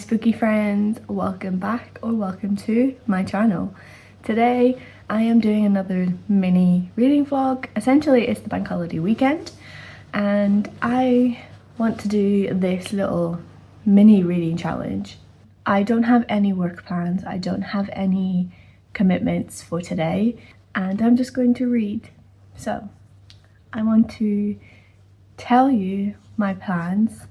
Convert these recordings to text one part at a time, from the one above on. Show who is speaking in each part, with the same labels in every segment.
Speaker 1: spooky friends, welcome back or welcome to my channel. Today I am doing another mini reading vlog. Essentially it's the bank holiday weekend and I want to do this little mini reading challenge. I don't have any work plans, I don't have any commitments for today, and I'm just going to read. So I want to tell you my plans,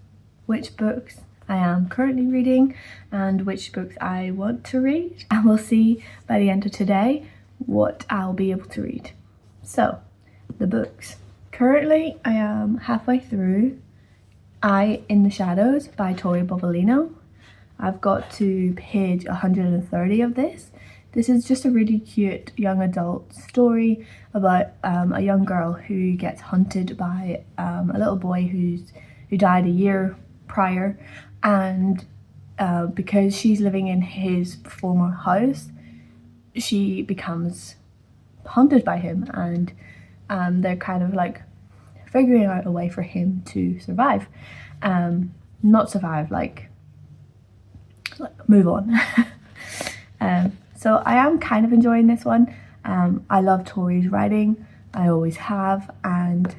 Speaker 1: which books I am currently reading and which books I want to read, and we'll see by the end of today what I'll be able to read. So the books. Currently I am halfway through I in the Shadows by Tori Bovalino. I've got to page 130 of this. This is just a really cute young adult story about a young girl who gets hunted by a little boy who died a year prior, and because she's living in his former house, she becomes hunted by him, and they're kind of like figuring out a way for him to survive. Not survive, like move on. So I am kind of enjoying this one. I love Tori's writing, I always have, and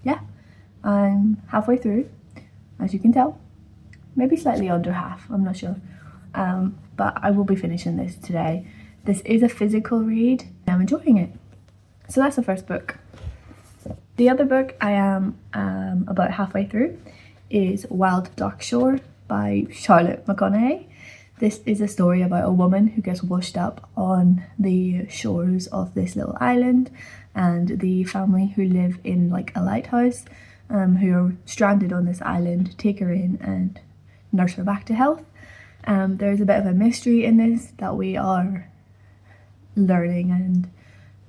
Speaker 1: yeah, I'm halfway through, as you can tell, maybe slightly under half, I'm not sure, but I will be finishing this today. This is a physical read, I'm enjoying it. So that's the first book. The other book I am about halfway through is Wild Duck Shore by McConaghy. This is a story about a woman who gets washed up on the shores of this little island, and the family who live in like a lighthouse, who are stranded on this island, take her in and nurse her back to health. There's a bit of a mystery in this that we are learning and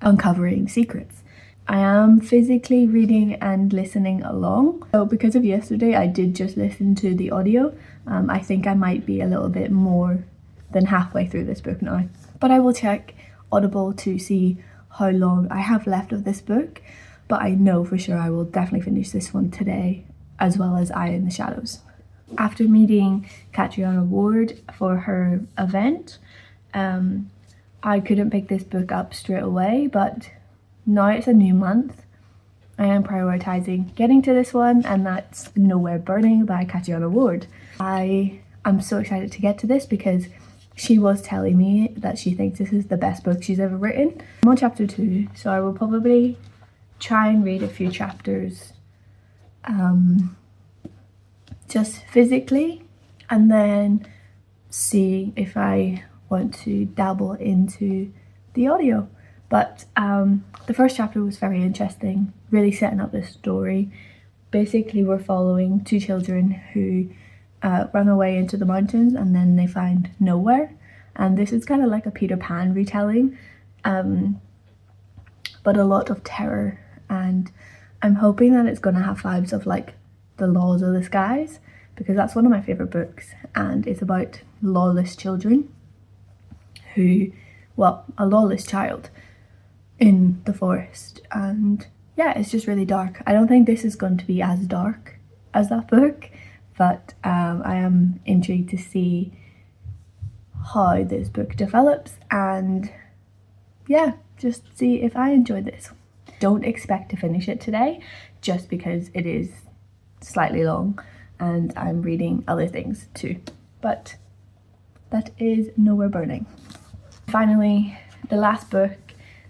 Speaker 1: uncovering secrets. I am physically reading and listening along. So because of yesterday, I did just listen to the audio. I think I might be a little bit more than halfway through this book now. But I will check Audible to see how long I have left of this book. But I know for sure I will definitely finish this one today, as well as I in the Shadows. After meeting Catriona Ward for her event, I couldn't pick this book up straight away, but now it's a new month, I am prioritising getting to this one, and that's Nowhere Burning by Catriona Ward. I am so excited to get to this because she was telling me that she thinks this is the best book she's ever written. I'm on chapter 2, so I will probably try and read a few chapters just physically, and then see if I want to dabble into the audio. But the first chapter was very interesting, really setting up this story. Basically we're following two children who run away into the mountains and then they find nowhere, and this is kind of like a Peter Pan retelling, but a lot of terror, and I'm hoping that it's going to have vibes of like The Laws of the Skies, because that's one of my favourite books, and it's about lawless children who, well, a lawless child in the forest, and yeah, it's just really dark. I don't think this is going to be as dark as that book, but I am intrigued to see how this book develops, and yeah, just see if I enjoy this. Don't expect to finish it today, just because it is slightly long and I'm reading other things too, but that is Nowhere Burning. Finally, the last book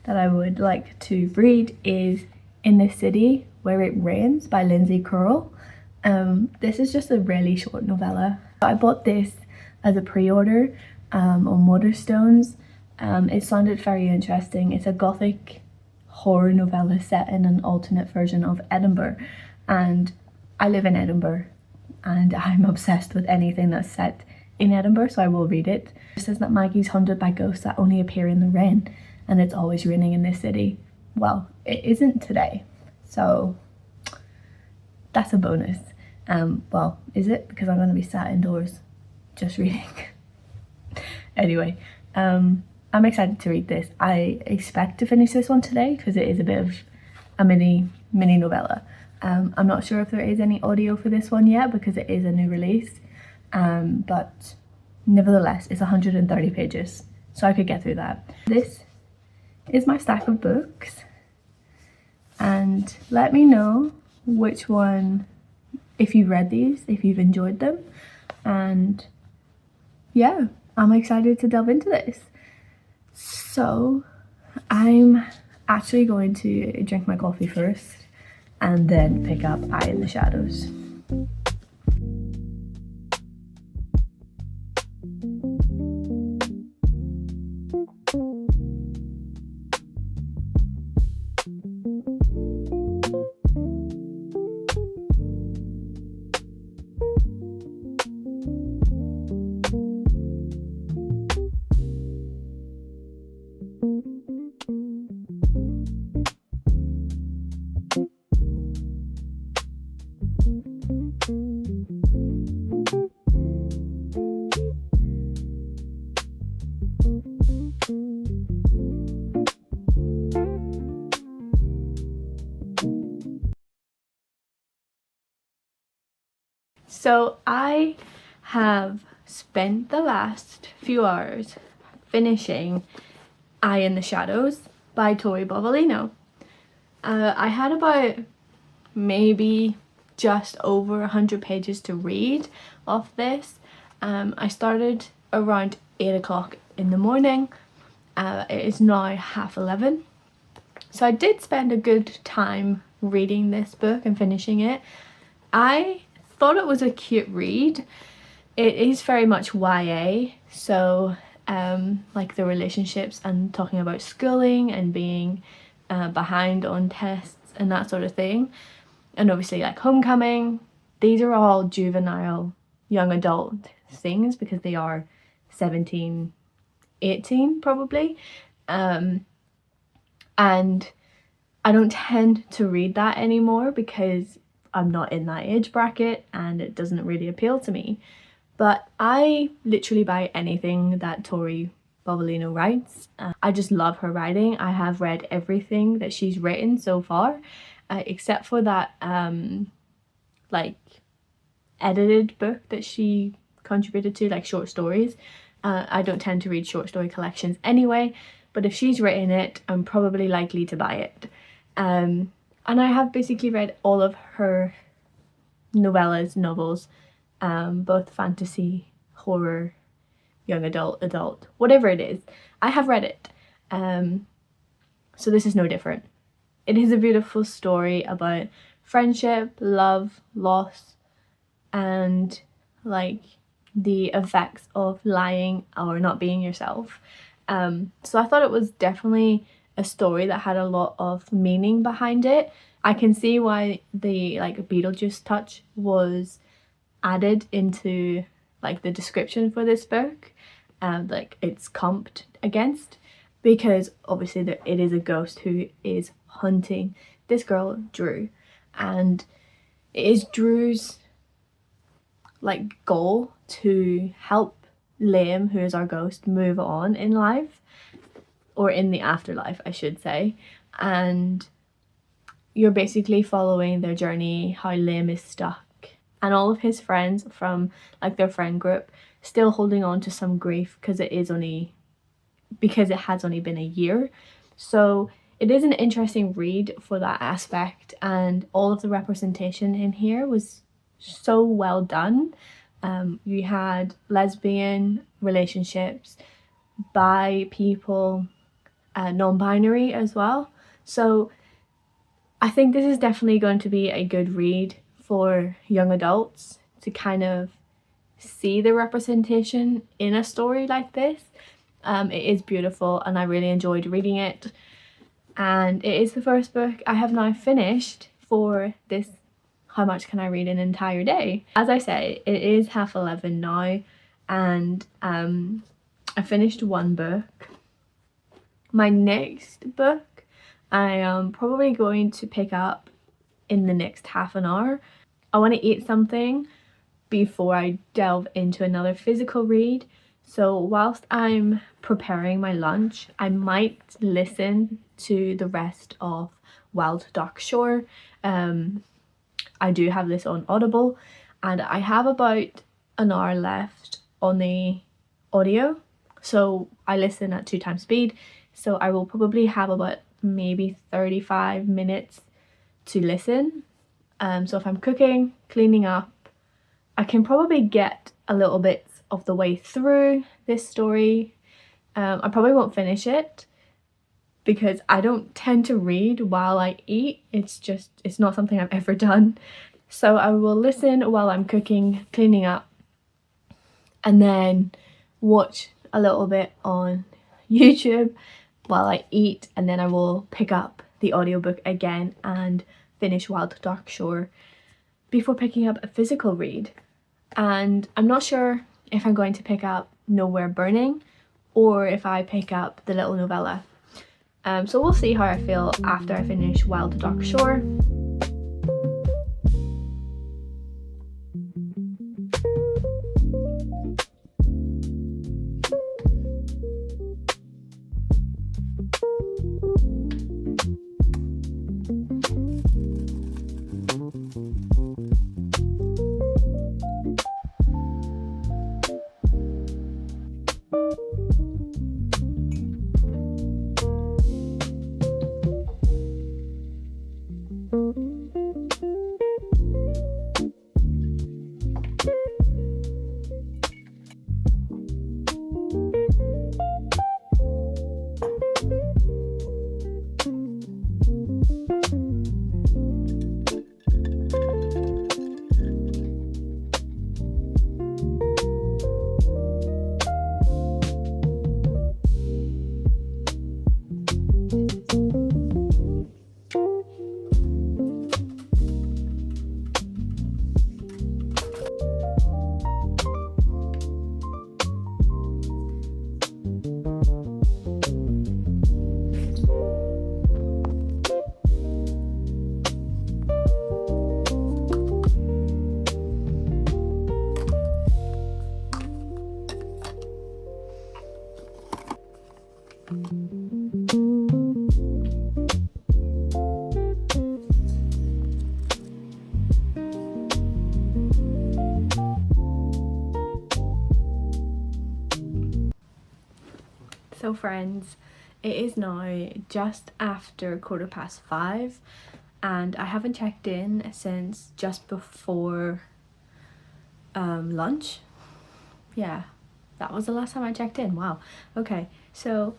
Speaker 1: that I would like to read is In This City Where It Rains by Lyndsey Croal. This is just a really short novella. I bought this as a pre-order on Waterstones. It sounded very interesting. It's a gothic horror novella set in an alternate version of Edinburgh, and I live in Edinburgh and I'm obsessed with anything that's set in Edinburgh, so I will read it. It says that Maggie's haunted by ghosts that only appear in the rain, and it's always raining in this city. Well, it isn't today, so that's a bonus. Well, is it? Because I'm going to be sat indoors just reading. Anyway, I'm excited to read this. I expect to finish this one today because it is a bit of a mini novella. I'm not sure if there is any audio for this one yet because it is a new release, but nevertheless it's 130 pages, so I could get through that. This is my stack of books, and let me know which one, if you've read these, if you've enjoyed them, and yeah, I'm excited to delve into this. So I'm actually going to drink my coffee first and then pick up Eye in the Shadows. So I have spent the last few hours finishing Eye in the Shadows by Tori Bovalino. I had about maybe just over 100 pages to read of this. I started around 8 o'clock in the morning. It is now 11:30. So I did spend a good time reading this book and finishing it. I thought it was a cute read. It is very much YA, so like the relationships and talking about schooling and being behind on tests and that sort of thing, and obviously like homecoming. These are all juvenile young adult things because they are 17, 18 probably, and I don't tend to read that anymore because I'm not in that age bracket and it doesn't really appeal to me. But I literally buy anything that Tori Bovalino writes. I just love her writing. I have read everything that she's written so far, except for that like edited book that she contributed to, like short stories. I don't tend to read short story collections anyway, but if she's written it, I'm probably likely to buy it. And I have basically read all of her novellas, novels, both fantasy, horror, young adult, whatever it is. I have read it. So this is no different. It is a beautiful story about friendship, love, loss, and like the effects of lying or not being yourself. So I thought it was definitely a story that had a lot of meaning behind it. I can see why the like Beetlejuice touch was added into like the description for this book, like it's comped against, because obviously it is a ghost who is hunting this girl Drew, and it is Drew's like goal to help Liam, who is our ghost, move on in life, or in the afterlife I should say. And you're basically following their journey, how Liam is stuck and all of his friends from like their friend group still holding on to some grief because it has only been a year. So it is an interesting read for that aspect, and all of the representation in here was so well done. You had lesbian relationships, bi people, non-binary as well. So I think this is definitely going to be a good read for young adults to kind of see the representation in a story like this. It is beautiful and I really enjoyed reading it, and it is the first book I have now finished for this how much can I read in an entire day. As I say, it is 11:30 now, and I finished one book. My next book I am probably going to pick up in the next half an hour. I want to eat something before I delve into another physical read. So whilst I'm preparing my lunch, I might listen to the rest of Wild Duck Shore. I do have this on Audible, and I have about an hour left on the audio, so I listen at 2x speed, so I will probably have about maybe 35 minutes to listen. So if I'm cooking, cleaning up, I can probably get a little bit of the way through this story. I probably won't finish it because I don't tend to read while I eat. It's not something I've ever done. So I will listen while I'm cooking, cleaning up, and then watch a little bit on YouTube while I eat, and then I will pick up the audiobook again and finish Wild Dark Shore before picking up a physical read. And I'm not sure if I'm going to pick up Nowhere Burning or if I pick up the little novella. So we'll see how I feel after I finish Wild Dark Shore. So friends, it is now just after 5:15 and I haven't checked in since just before lunch. Yeah, that was the last time I checked in. Wow. Okay, so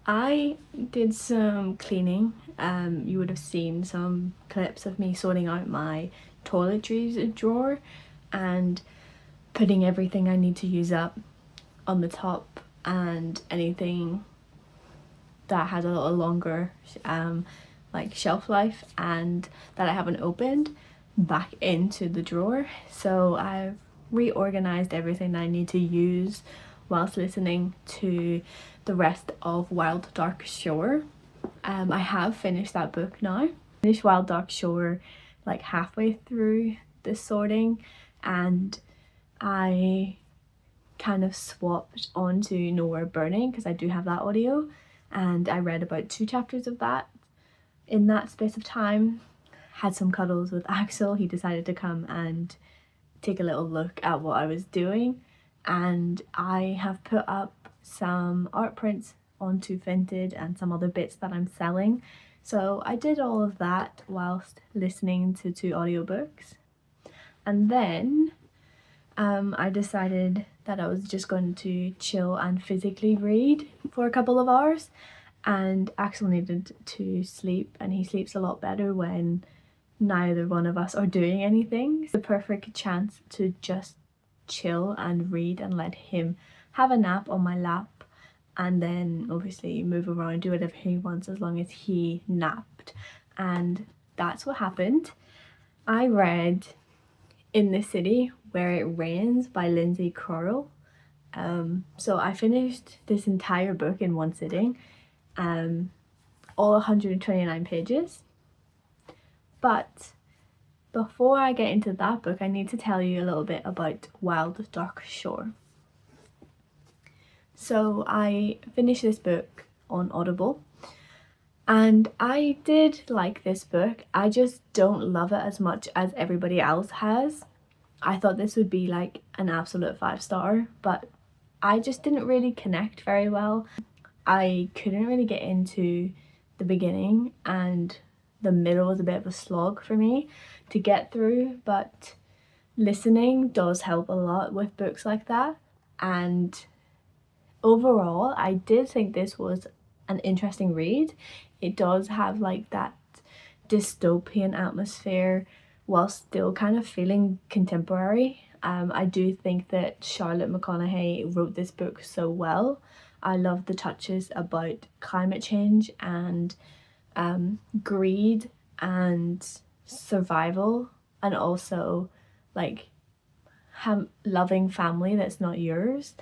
Speaker 1: I did some cleaning. You would have seen some clips of me sorting out my toiletries drawer and putting everything I need to use up on the top, and anything that has a little longer like shelf life and that I haven't opened back into the drawer. So I've reorganized everything that I need to use whilst listening to the rest of Wild Dark Shore. I have finished that book now. Finished Wild Dark Shore like halfway through the sorting, and I kind of swapped onto Nowhere Burning because I do have that audio, and I read about 2 chapters of that in that space of time. Had some cuddles with Axel. He decided to come and take a little look at what I was doing, and I have put up some art prints onto Vinted and some other bits that I'm selling. So I did all of that whilst listening to 2 audiobooks, and then I decided that I was just going to chill and physically read for a couple of hours, and Axel needed to sleep, and he sleeps a lot better when neither one of us are doing anything. It's the perfect chance to just chill and read and let him have a nap on my lap, and then obviously move around, do whatever he wants as long as he napped. And that's what happened. I read In the City Where It Rains by Lyndsey Croal. So I finished this entire book in one sitting, all 129 pages. But before I get into that book, I need to tell you a little bit about Wild Dark Shore. So I finished this book on Audible, and I did like this book. I just don't love it as much as everybody else has. I thought this would be like an absolute 5-star, but I just didn't really connect very well. I couldn't really get into the beginning, and the middle was a bit of a slog for me to get through, but listening does help a lot with books like that. And overall, I did think this was an interesting read. It does have like that dystopian atmosphere while still kind of feeling contemporary. I do think that Charlotte McConaghy wrote this book so well. I love the touches about climate change and greed and survival, and also like loving family that's not yours.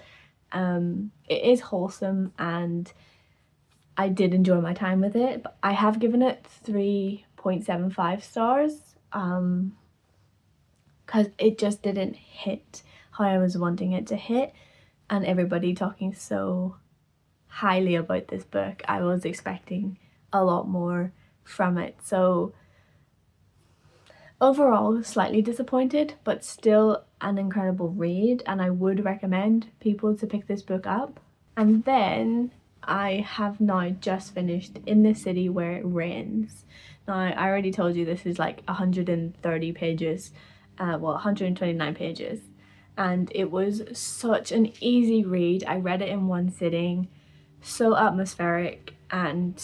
Speaker 1: It is wholesome, and I did enjoy my time with it, but I have given it 3.75 stars because it just didn't hit how I was wanting it to hit, and everybody talking so highly about this book, I was expecting a lot more from it. So overall, slightly disappointed, but still an incredible read, and I would recommend people to pick this book up. And then I have now just finished In the City Where It Rains. Now, I already told you this is like 130 pages, 129 pages, and it was such an easy read. I read it in one sitting, so atmospheric, and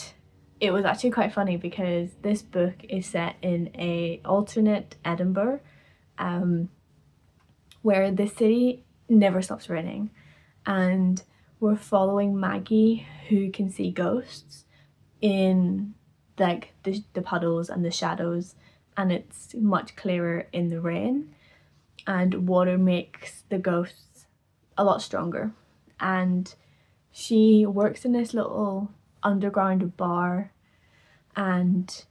Speaker 1: it was actually quite funny because this book is set in a alternate Edinburgh, where the city never stops raining, and we're following Maggie, who can see ghosts in like the puddles and the shadows, and it's much clearer in the rain, and water makes the ghosts a lot stronger. And she works in this little underground bar, and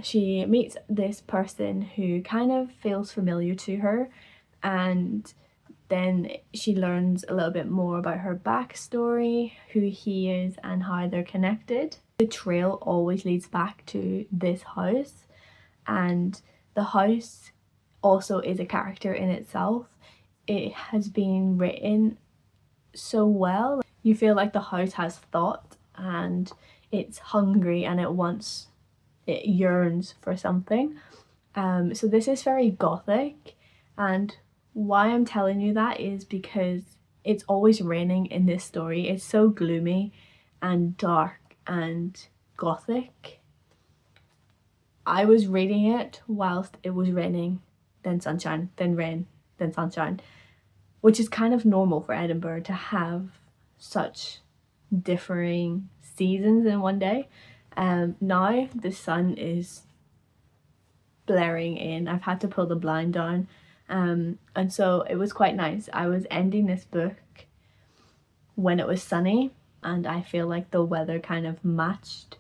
Speaker 1: she meets this person who kind of feels familiar to her, and then she learns a little bit more about her backstory, who he is, and how they're connected. The trail always leads back to this house, and the house also is a character in itself. It has been written so well. You feel like the house has thought, and it's hungry, and it yearns for something. So this is very gothic, and why I'm telling you that is because it's always raining in this story. It's so gloomy and dark and gothic. I was reading it whilst it was raining, then sunshine, then rain, then sunshine, which is kind of normal for Edinburgh to have such differing seasons in one day. Now the sun is blaring in. I've had to pull the blind down, and so it was quite nice. I was ending this book when it was sunny, and I feel like the weather kind of matched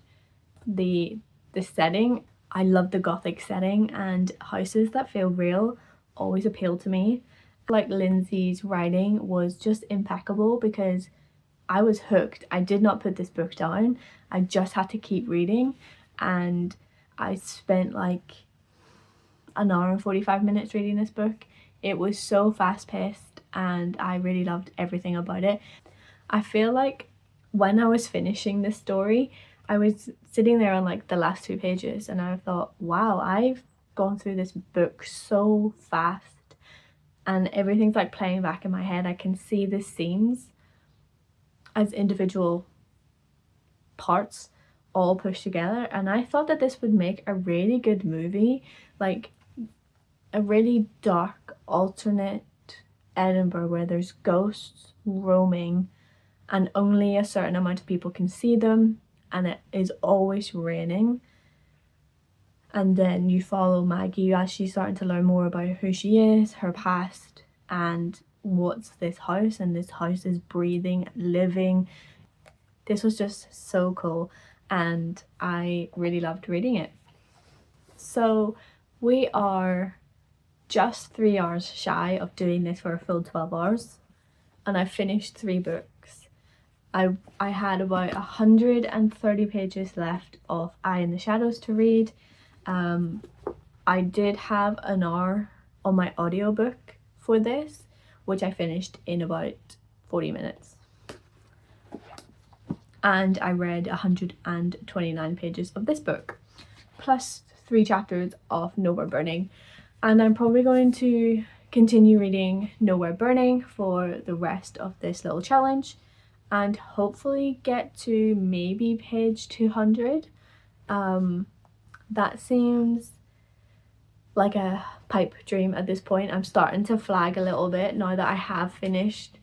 Speaker 1: the setting. I love the gothic setting, and houses that feel real always appeal to me. Like Lyndsey's writing was just impeccable because I was hooked. I did not put this book down. I just had to keep reading, and I spent like an hour and 45 minutes reading this book. It was so fast paced, and I really loved everything about it. I feel like when I was finishing this story, I was sitting there on like the last 2 pages, and I thought, wow, I've gone through this book so fast, and everything's like playing back in my head. I can see the scenes as individual parts all pushed together, and I thought that this would make a really good movie, like a really dark alternate Edinburgh where there's ghosts roaming and only a certain amount of people can see them, and it is always raining. And then you follow Maggie as she's starting to learn more about who she is, her past, and what's this house, and this house is breathing, living. This was just so cool, and I really loved reading it. So we are just 3 hours shy of doing this for a full 12 hours, and I finished 3 books. I had about 130 pages left of Eye in the Shadows to read. I did have an hour on my audiobook for this, which I finished in about 40 minutes. And I read 129 pages of this book, plus 3 chapters of Nowhere Burning. And I'm probably going to continue reading Nowhere Burning for the rest of this little challenge and hopefully get to maybe page 200. That seems like a pipe dream at this point. I'm starting to flag a little bit now that I have finished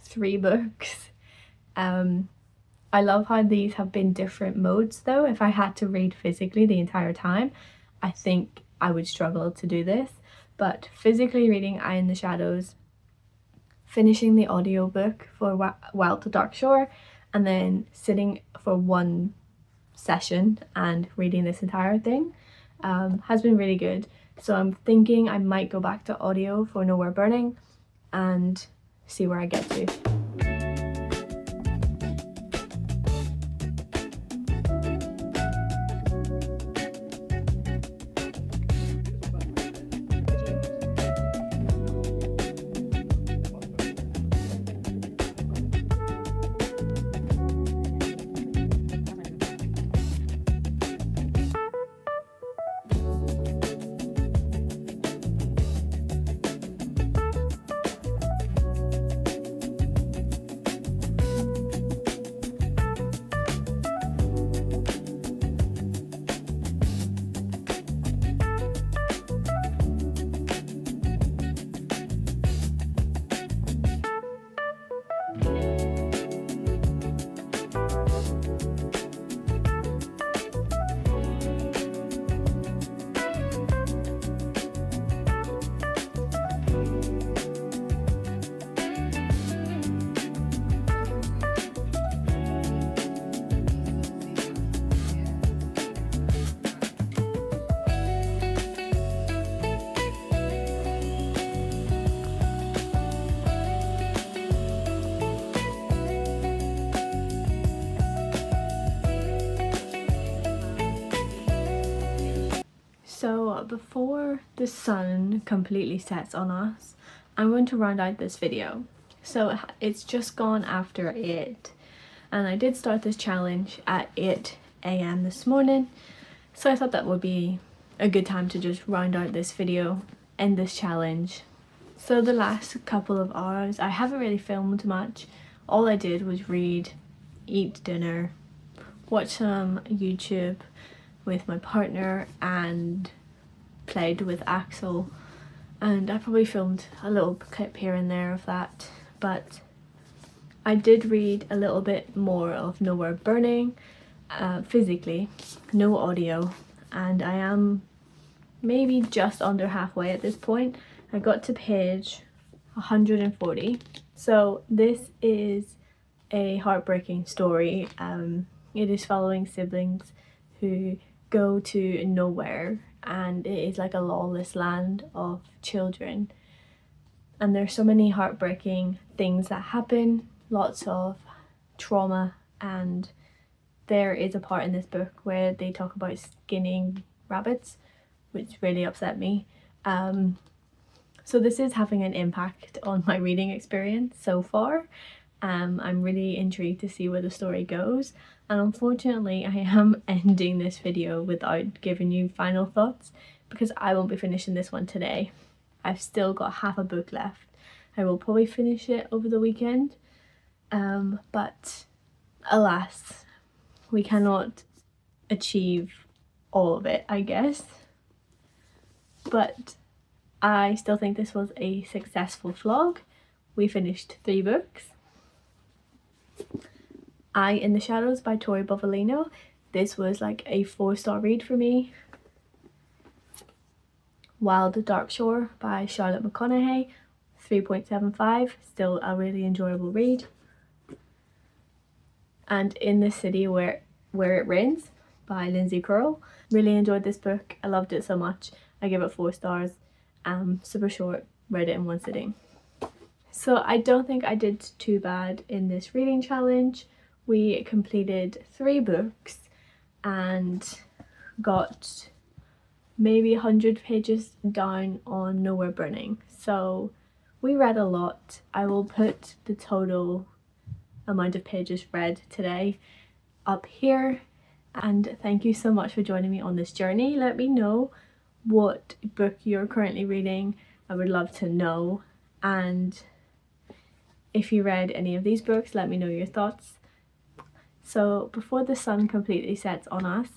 Speaker 1: 3 books. I love how these have been different modes though. If I had to read physically the entire time, I think I would struggle to do this. But physically reading Eye in the Shadows, finishing the audiobook for Wild to Dark Shore, and then sitting for one session and reading this entire thing has been really good. So I'm thinking I might go back to audio for Nowhere Burning and see where I get to. So before the sun completely sets on us, I'm going to round out this video. So it's just gone after 8 and I did start this challenge at 8 AM this morning, so I thought that would be a good time to just round out this video, end this challenge. So the last couple of hours I haven't really filmed much. All I did was read, eat dinner, watch some YouTube with my partner and played with Axel, and I probably filmed a little clip here and there of that. But I did read a little bit more of Nowhere Burning physically, no audio, and I am maybe just under halfway at this point. I got to page 140. So this is a heartbreaking story. It is following siblings who go to nowhere, and it is like a lawless land of children, and there's so many heartbreaking things that happen, lots of trauma, and there is a part in this book where they talk about skinning rabbits, which really upset me. So this is having an impact on my reading experience so far. I'm really intrigued to see where the story goes, and unfortunately I am ending this video without giving you final thoughts because I won't be finishing this one today. I've still got half a book left. I will probably finish it over the weekend, but alas, we cannot achieve all of it, I guess. But I still think this was a successful vlog. We finished 3 books. Eye in the Shadows by Tori Bovalino. This was like a 4-star read for me. Wild to Dark Shore by Charlotte McConaghy, 3.75, still a really enjoyable read. And In the City Where It Rains by Lyndsey Croal. Really enjoyed this book. I loved it so much. I give it 4 stars. Super short, read it in one sitting. So I don't think I did too bad in this reading challenge. We completed 3 books and got maybe 100 pages down on Nowhere Burning. So we read a lot. I will put the total amount of pages read today up here. And thank you so much for joining me on this journey. Let me know what book you're currently reading. I would love to know. And if you read any of these books, let me know your thoughts. So before the sun completely sets on us,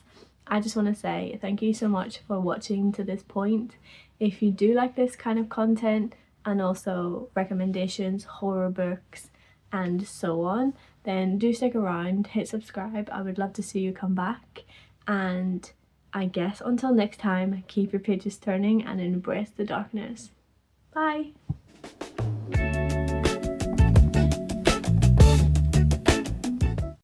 Speaker 1: I just want to say thank you so much for watching to this point. If you do like this kind of content and also recommendations, horror books and so on, then do stick around, hit subscribe. I would love to see you come back. And I guess until next time, keep your pages turning and embrace the darkness. Bye!